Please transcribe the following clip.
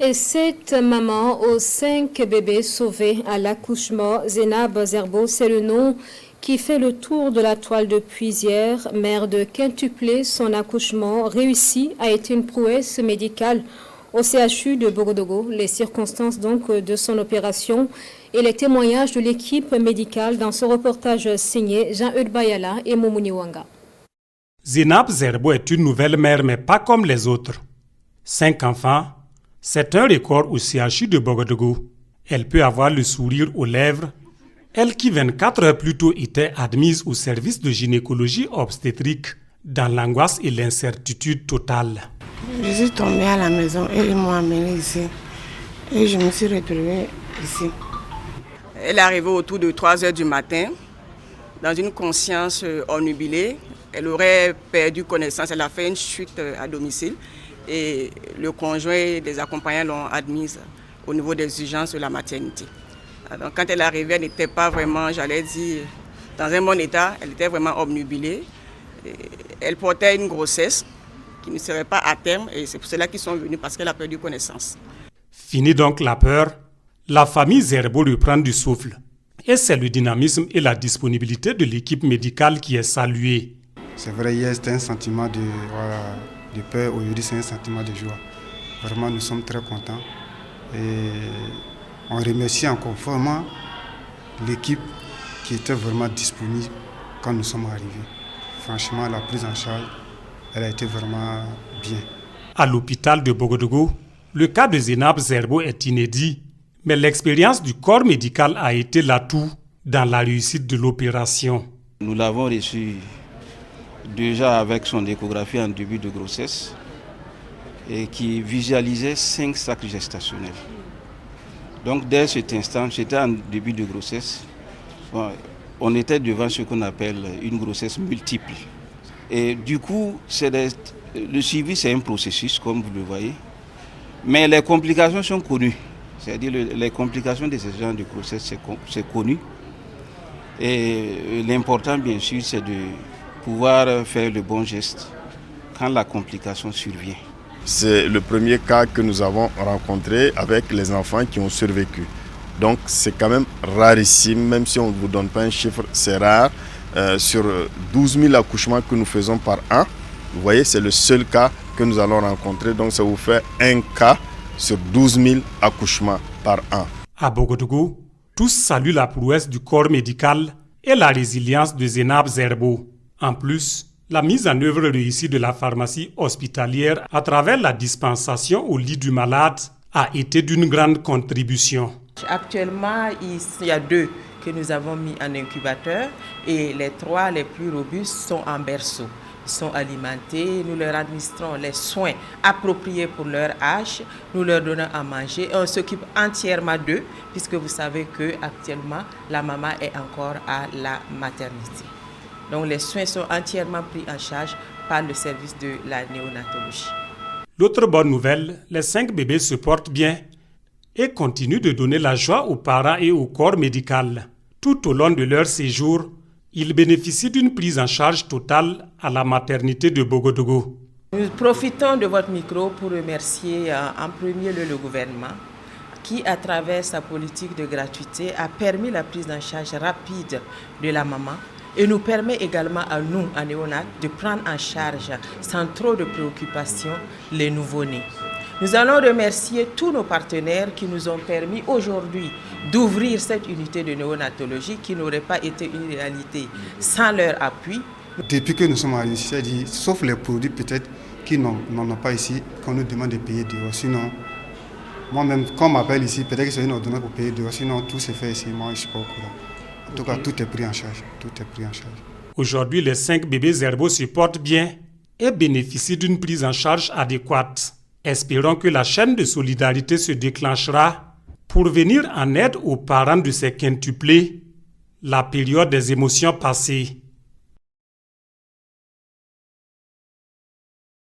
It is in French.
Et cette maman aux 5 bébés sauvés à l'accouchement, Zénab Zerbo, c'est le nom qui fait le tour de la toile depuis hier. Mère de quintupler son accouchement réussi a été une prouesse médicale au CHU de Bogodogo. Les circonstances donc de son opération et les témoignages de l'équipe médicale dans ce reportage signé Jean-Eudes Bayala et Momouni Wanga. Zénab Zerbo est une nouvelle mère, mais pas comme les autres. 5 enfants, c'est un record au CHU de Bogodogo. Elle peut avoir le sourire aux lèvres. Elle qui 24 heures plus tôt était admise au service de gynécologie obstétrique dans l'angoisse et l'incertitude totale. Je suis tombée à la maison et ils m'ont amenée ici. Et je me suis retrouvée ici. Elle est arrivée autour de 3 heures du matin, dans une conscience omnubilée. Elle aurait perdu connaissance, elle a fait une chute à domicile. Et le conjoint des accompagnants l'ont admise au niveau des urgences de la maternité. Donc quand elle est arrivée, elle n'était pas vraiment, j'allais dire, dans un bon état, elle était vraiment obnubilée. Elle portait une grossesse qui ne serait pas à terme et c'est pour cela qu'ils sont venus, parce qu'elle a perdu connaissance. Fini donc la peur, la famille Zerbo reprend du souffle. Et c'est le dynamisme et la disponibilité de l'équipe médicale qui est saluée. C'est vrai, hier c'était un sentiment de peur, aujourd'hui c'est un sentiment de joie. Vraiment, nous sommes très contents et on remercie encore vraiment l'équipe qui était vraiment disponible quand nous sommes arrivés. Franchement, la prise en charge, elle a été vraiment bien. À l'hôpital de Bogodogo, le cas de Zénab Zerbo est inédit, mais l'expérience du corps médical a été l'atout dans la réussite de l'opération. Nous l'avons reçu déjà avec son échographie en début de grossesse et qui visualisait 5 sacs gestationnels. Donc dès cet instant, c'était en début de grossesse, on était devant ce qu'on appelle une grossesse multiple. Et du coup, le suivi c'est un processus comme vous le voyez, mais les complications sont connues. C'est-à-dire les complications de ce genre de grossesse c'est connu. Et l'important bien sûr c'est de pouvoir faire le bon geste quand la complication survient. C'est le premier cas que nous avons rencontré avec les enfants qui ont survécu. Donc c'est quand même rarissime, même si on ne vous donne pas un chiffre, c'est rare. Sur 12 000 accouchements que nous faisons par an, vous voyez, c'est le seul cas que nous allons rencontrer. Donc ça vous fait un cas sur 12 000 accouchements par an. À Bogodogo, tous saluent la prouesse du corps médical et la résilience de Zénab Zerbo. En plus, la mise en œuvre réussie de la pharmacie hospitalière à travers la dispensation au lit du malade a été d'une grande contribution. Actuellement, il y a 2 que nous avons mis en incubateur et les 3 les plus robustes sont en berceau. Ils sont alimentés, nous leur administrons les soins appropriés pour leur âge, nous leur donnons à manger et on s'occupe entièrement d'eux puisque vous savez qu'actuellement la maman est encore à la maternité. Donc les soins sont entièrement pris en charge par le service de la néonatologie. L'autre bonne nouvelle, les 5 bébés se portent bien et continuent de donner la joie aux parents et au corps médical. Tout au long de leur séjour, ils bénéficient d'une prise en charge totale à la maternité de Bogodogo. Nous profitons de votre micro pour remercier en premier lieu le gouvernement qui, à travers sa politique de gratuité, a permis la prise en charge rapide de la maman et nous permet également à nous, à Néonat, de prendre en charge sans trop de préoccupations les nouveau-nés. Nous allons remercier tous nos partenaires qui nous ont permis aujourd'hui d'ouvrir cette unité de néonatologie qui n'aurait pas été une réalité sans leur appui. Depuis que nous sommes arrivés ici, sauf les produits peut-être qui n'en ont pas ici, qu'on nous demande de payer dehors. Sinon, moi-même, quand on m'appelle ici, peut-être que c'est une ordonnance pour payer dehors. Sinon, tout se fait ici, moi je ne suis pas au courant. En tout cas, tout est pris en charge. Tout est pris en charge. Aujourd'hui, les 5 bébés Zerbo se portent bien et bénéficient d'une prise en charge adéquate. Espérons que la chaîne de solidarité se déclenchera pour venir en aide aux parents de ces quintuplés, la période des émotions passées.